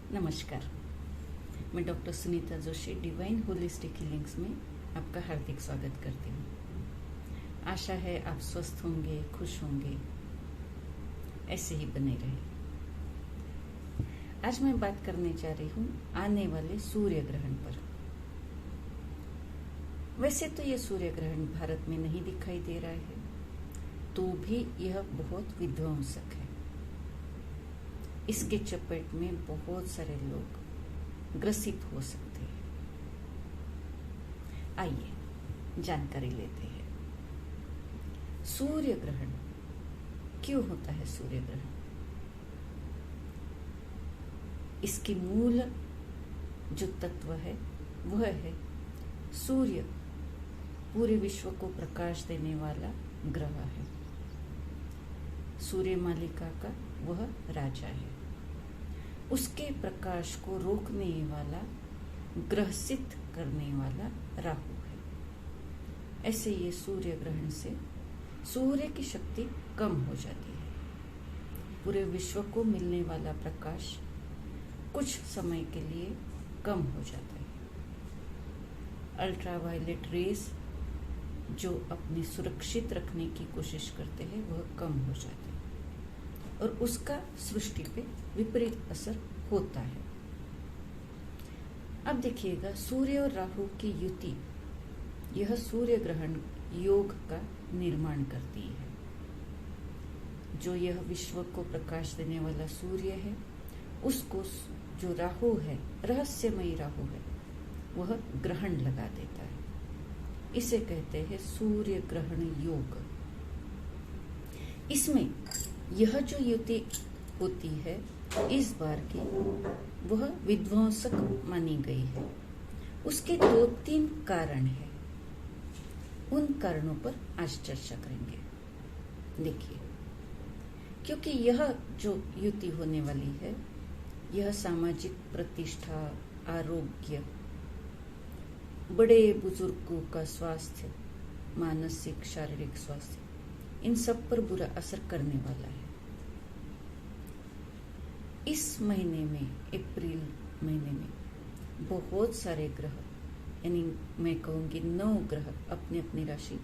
नमस्कार, मैं doctor Sunita Joshi divine holistic healings में आपका हार्दिक स्वागत करती हूँ। आशा है आप स्वस्थ होंगे, खुश होंगे, ऐसे ही बने रहे। आज मैं बात करने जा रही हूँ आने वाले सूर्य ग्रहण पर। वैसे तो यह सूर्य ग्रहण भारत में नहीं दिखाई दे रहा है, तो भी यह बहुत विध्वंसक है। इसके चपेट में बहुत सारे लोग ग्रसित हो सकते हैं। आइए जानकारी लेते हैं। सूर्य ग्रहण क्यों होता है? सूर्य ग्रहण इसकी मूल जो तत्व है वह है सूर्य पूरे विश्व को प्रकाश देने वाला ग्रह है। सूर्य मालिका का वह राजा है। उसके प्रकाश को रोकने वाला, ग्रसित करने वाला राहु है। ऐसे ये सूर्य ग्रहण से सूर्य की शक्ति कम हो जाती है। पूरे विश्व को मिलने वाला प्रकाश कुछ समय के लिए कम हो जाता है। अल्ट्रावायलेट रेज जो अपने सुरक्षित रखने की कोशिश करते हैं वह कम हो जाते हैं और उसका सृष्टि पे विपरीत असर होता है। अब देखिएगा, सूर्य और राहु की युति यह सूर्य ग्रहण योग का निर्माण करती है। जो यह विश्व को प्रकाश देने वाला सूर्य है, उसको जो राहु है, रहस्यमयी राहु है, वह ग्रहण लगा देता है। इसे कहते हैं सूर्य ग्रहण योग। इसमें यह जो युति होती है इस बार की, वह विध्वंसक मानी गई है। उसके 2-3 कारण हैं। उन कारणों पर आज चर्चा करेंगे। देखिए, क्योंकि यह जो युति होने वाली है, यह सामाजिक प्रतिष्ठा, आरोग्य, बड़े बुजुर्गों का स्वास्थ्य, मानसिक शारीरिक स्वास्थ्य, इन सब पर बुरा असर करने वाला है। इस महीने में, अप्रैल महीने में, बहुत सारे ग्रह, यानी मैं कहूंगी 9 ग्रह अपनी अपनी राशि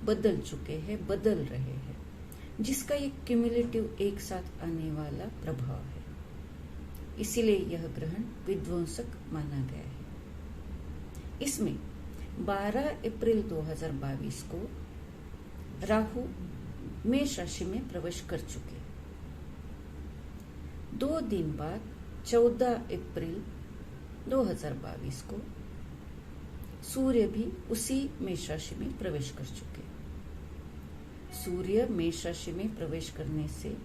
बदल चुके हैं, बदल रहे हैं, जिसका एक क्यूमुलेटिव एक साथ आने वाला प्रभाव है। इसीलिए यह ग्रहण विध्वंसक माना गया है। इसमें 12 अप्रैल 2022 को राहु मेष राशि में प्रवेश कर चुके। 2 दिन बाद 14 अप्रैल 2022 को सूर्य भी उसी मेष राशि में प्रवेश कर चुके। सूर्य मेष राशि में प्रवेश करने से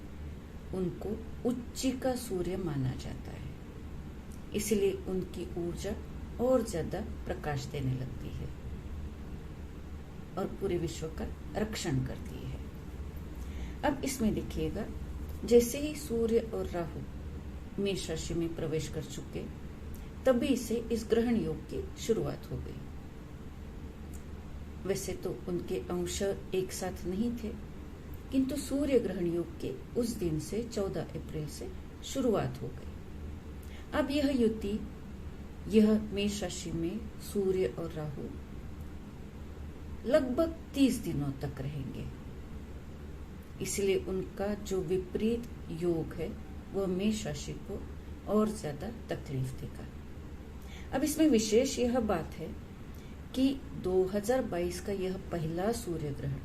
उनको उच्चिका सूर्य माना जाता है। इसलिए उनकी ऊर्जा और ज्यादा प्रकाश देने लगती है और पूरे विश्व का रक्षण करती है। अब इसमें देखिएगा, जैसे ही सूर्य और राहु मेष राशि में प्रवेश कर चुके, तभी से इस ग्रहण योग की शुरुआत हो गई। वैसे तो उनके अंश एक साथ नहीं थे, किंतु सूर्य ग्रहण योग के उस दिन से 14 अप्रैल से शुरुआत हो गई। अब यह युति, यह मेष राशि में सूर्य और राहु लगभग 30 दिनों तक रहेंगे। इसलिए उनका जो विपरीत योग है वह मेष राशि को और ज्यादा तकलीफ देगा। अब इसमें विशेष यह बात है कि 2022 का यह पहला सूर्य ग्रहण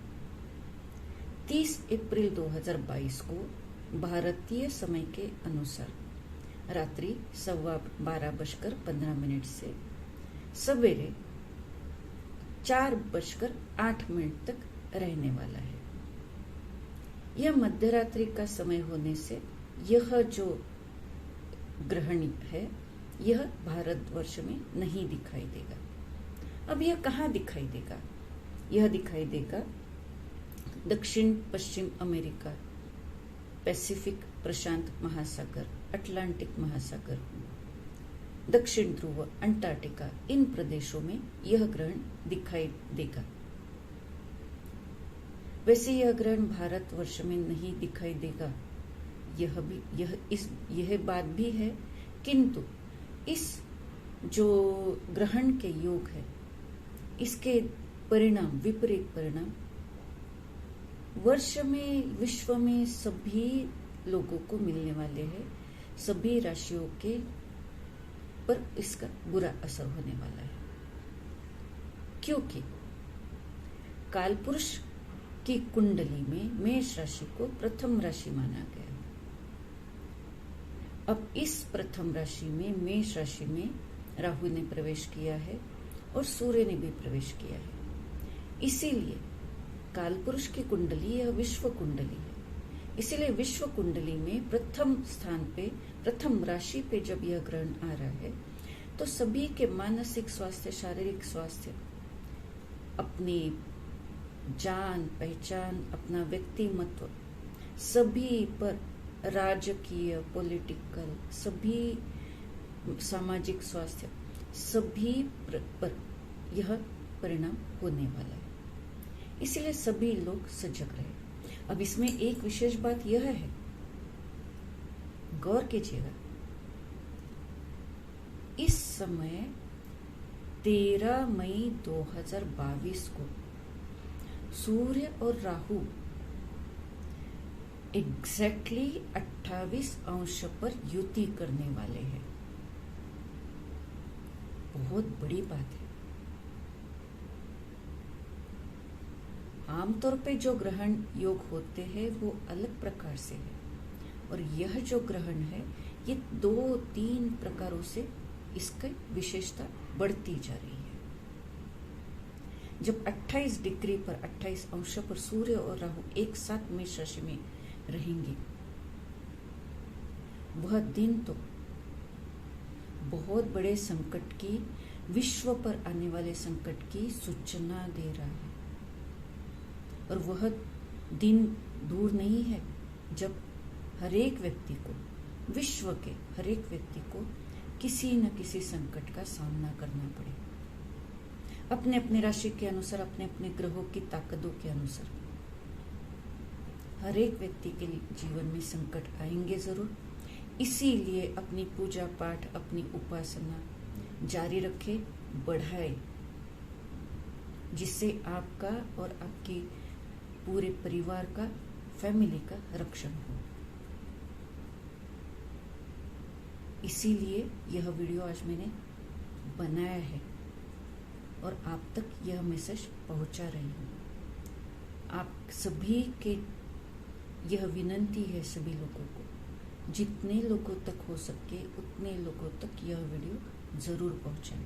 30 अप्रैल 2022 को भारतीय समय के अनुसार रात्रि 12:15 से सवेरे 4:08 तक रहने वाला है। यह मध्यरात्रि का समय होने से यह जो ग्रहण है, यह भारतवर्ष में नहीं दिखाई देगा। अब यह कहाँ दिखाई देगा? यह दिखाई देगा दक्षिण पश्चिम अमेरिका, पैसिफिक प्रशांत महासागर, अटलांटिक महासागर, दक्षिण ध्रुव, अंटार्कटिका, इन प्रदेशों में यह ग्रहण दिखाई देगा। वैसे यह ग्रहण भारतवर्ष में नहीं दिखाई देगा। यह बात भी है किंतु इस जो ग्रहण के योग है, इसके परिणाम, विपरीत परिणाम वर्ष में विश्व में सभी लोगों को मिलने वाले हैं। सभी राशियों के पर इसका बुरा असर होने वाला है, क्योंकि कालपुरुष की कुंडली में मेष राशि को प्रथम राशि माना गया। अब इस प्रथम राशि में, मेष राशि में राहु ने प्रवेश किया है और सूर्य ने भी प्रवेश किया है। इसीलिए कालपुरुष की कुंडली यह विश्व कुंडली है। इसीलिए विश्व कुंडली में प्रथम स्थान पे, प्रथम राशि पे जब यह ग्रहण आ रहा है, तो सभी के मानसिक स्वास्थ्य, शारीरिक स्वास्थ्य, अपनी जान पहचान, अपना व्यक्तिमत्व, सभी पर, राजकीय, पॉलिटिकल, सभी सामाजिक स्वास्थ्य, सभी पर यह परिणाम होने वाला है। इसलिए सभी लोग सजग रहे। अब इसमें एक विशेष बात यह है, गौर कीजिएगा, इस समय 13 मई 2022 को सूर्य और राहु एग्जैक्टली 28 अंश पर युति करने वाले हैं। बहुत बड़ी बात है। आमतौर पे जो ग्रहण योग होते हैं वो अलग प्रकार से है, और यह जो ग्रहण है ये 2-3 प्रकारों से इसकी विशेषता बढ़ती जा रही है। जब 28 डिग्री पर, 28 अंश पर सूर्य और राहु एक साथ मेष राशि में रहेंगे, वह दिन तो बहुत बड़े संकट की, विश्व पर आने वाले संकट की सूचना दे रहा है। और वह दिन दूर नहीं है जब हरेक व्यक्ति को, विश्व के हरेक व्यक्ति को किसी न किसी संकट का सामना करना पड़े, अपने अपने राशि के अनुसार, अपने अपने ग्रहों की ताकतों के अनुसार। हरेक व्यक्ति के जीवन में संकट आएंगे जरूर। इसीलिए अपनी पूजा पाठ, अपनी उपासना जारी रखे, बढ़ाए, जिससे आपका और आपकी पूरे परिवार का, फैमिली का रक्षण हो। इसीलिए यह वीडियो आज मैंने बनाया है और आप तक यह मैसेज पहुंचा रही हूँ। आप सभी के यह विनंती है, सभी लोगों को, जितने लोगों तक हो सके उतने लोगों तक यह वीडियो जरूर पहुंचाएं।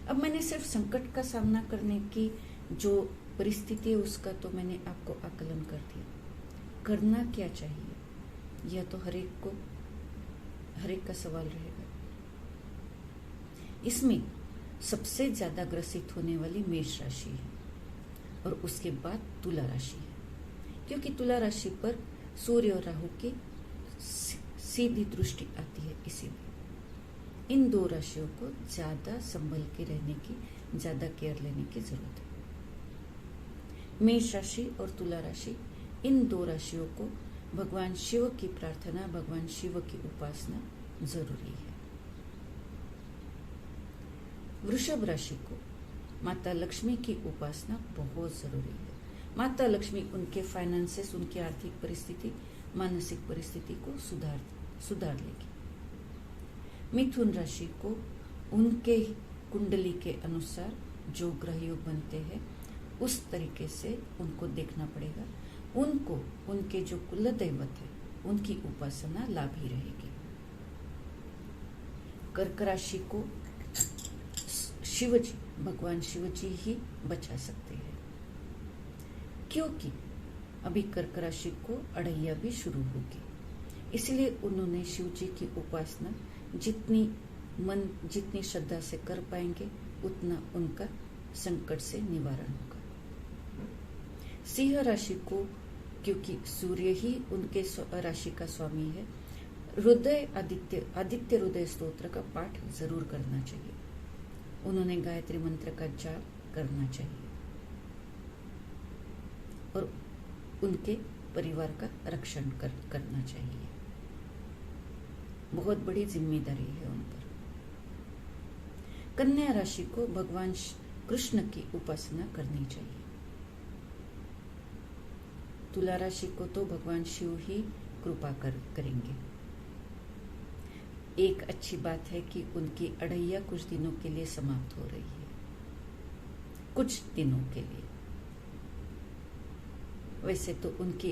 अब मैंने सिर्फ संकट का सामना करने की जो परिस्थिति है उसका तो मैंने आपको आकलन कर दिया। करना क्या चाहिए यह तो हरेक का सवाल रहेगा। इसमें सबसे ज्यादा ग्रसित होने वाली मेष राशि है और उसके बाद तुला राशि है, क्योंकि तुला राशि पर सूर्य और राहु की सीधी दृष्टि आती है। इसीलिए इन दो राशियों को ज्यादा संभल के रहने की, ज्यादा केयर लेने की जरूरत है। मेष राशि और तुला राशि, इन दो राशियों को भगवान शिव की प्रार्थना, भगवान शिव की उपासना जरूरी है। वृषभ राशि को माता लक्ष्मी की उपासना बहुत जरूरी है। माता लक्ष्मी उनके फाइनेंसेस, उनकी आर्थिक परिस्थिति, मानसिक परिस्थिति को सुधार लेगी। मिथुन राशि को उनके कुंडली के अनुसार जो ग्रह योग बनते हैं उस तरीके से उनको देखना पड़ेगा। उनको उनके जो कुल दैवत है उनकी उपासना लाभी रहेगी। कर्क राशि को शिवजी, भगवान शिवजी ही बचा सकते हैं, क्योंकि अभी कर्क राशि को अड़ैया भी शुरू होगी। इसलिए उन्होंने शिव जी की उपासना जितनी श्रद्धा से कर पाएंगे उतना उनका संकट से निवारण होगा। सिंह राशि को, क्योंकि सूर्य ही उनके राशि का स्वामी है, आदित्य हृदय स्तोत्र का पाठ जरूर करना चाहिए। उन्होंने गायत्री मंत्र का जाप करना चाहिए और उनके परिवार का रक्षण करना चाहिए। बहुत बड़ी जिम्मेदारी है उन पर। कन्या राशि को भगवान कृष्ण की उपासना करनी चाहिए। तुला राशि को तो भगवान शिव ही कृपा करेंगे। एक अच्छी बात है कि उनकी अड़ैया कुछ दिनों के लिए समाप्त हो रही है, कुछ दिनों के लिए। वैसे तो उनकी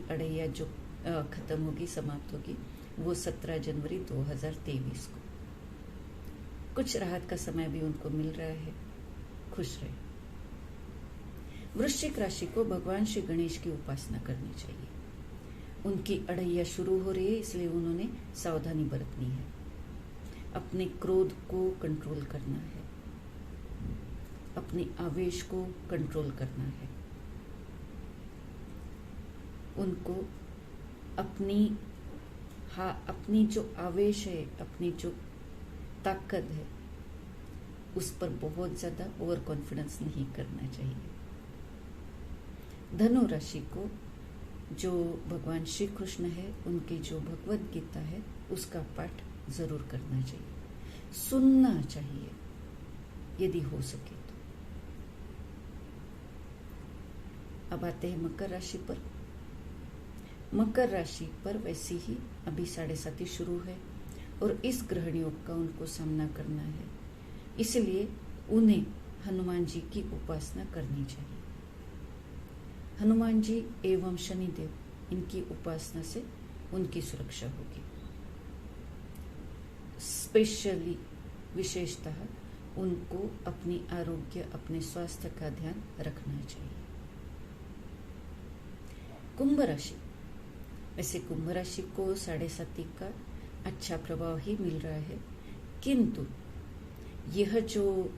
अड़ैया जो खत्म होगी, समाप्त होगी, वो 17 जनवरी 2023 को। कुछ राहत का समय भी उनको मिल रहा है, खुश रहे। वृश्चिक राशि को भगवान श्री गणेश की उपासना करनी चाहिए। उनकी अड़ैया शुरू हो रही है, इसलिए उन्होंने सावधानी बरतनी है। अपने क्रोध को कंट्रोल करना है, अपने आवेश को कंट्रोल करना है। उनको अपनी जो आवेश है, अपनी जो ताकत है, उस पर बहुत ज्यादा ओवर कॉन्फिडेंस नहीं करना चाहिए। धनु राशि को जो भगवान श्री कृष्ण है, उनकी जो भगवत गीता है, उसका पाठ जरूर करना चाहिए, सुनना चाहिए यदि हो सके तो। अब आते हैं मकर राशि पर। मकर राशि पर वैसे ही अभी 7.5 शुरू है और इस ग्रहण योग का उनको सामना करना है, इसलिए उन्हें हनुमान जी की उपासना करनी चाहिए। हनुमान जी एवं शनिदेव, इनकी उपासना से उनकी सुरक्षा होगी। स्पेशली विशेषतः उनको अपनी आरोग्य, अपने स्वास्थ्य का ध्यान रखना चाहिए। कुंभ राशि, वैसे कुंभ राशि को 7.5 का अच्छा प्रभाव ही मिल रहा है, किंतु यह जो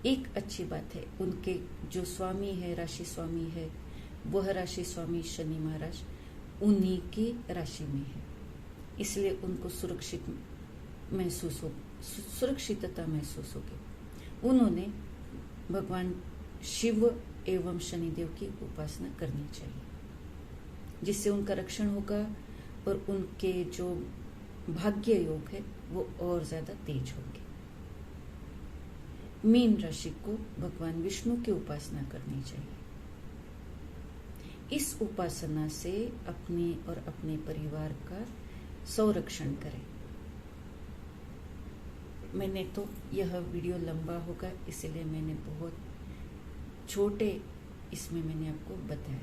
एक अच्छी बात है, उनके जो स्वामी है, राशि स्वामी है, वह राशि स्वामी शनि महाराज उन्हीं की राशि में है, इसलिए उनको सुरक्षितता महसूस होगी। उन्होंने भगवान शिव एवं शनिदेव की उपासना करनी चाहिए, जिससे उनका रक्षण होगा और उनके जो भाग्य योग है वो और ज्यादा तेज होंगे। मीन राशि को भगवान विष्णु की उपासना करनी चाहिए। इस उपासना से अपने और अपने परिवार का संरक्षण करें। मैंने तो यह वीडियो लंबा होगा, इसलिए मैंने बहुत छोटे इसमें मैंने आपको बताया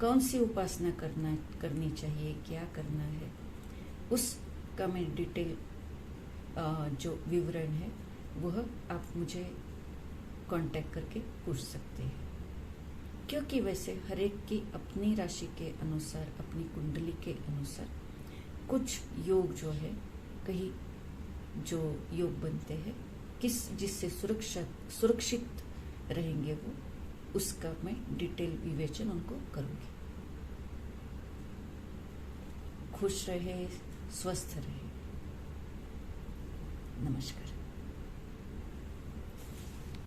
कौन सी उपासना करनी चाहिए, क्या करना है, उसका मैं डिटेल जो विवरण है वह आप मुझे कांटेक्ट करके पूछ सकते हैं, क्योंकि वैसे हर एक की अपनी राशि के अनुसार, अपनी कुंडली के अनुसार कुछ योग जो है, कहीं जो योग बनते हैं जिससे सुरक्षित रहेंगे वो, उसका मैं डिटेल विवेचन उनको करूंगी। खुश रहे, स्वस्थ रहे। नमस्कार।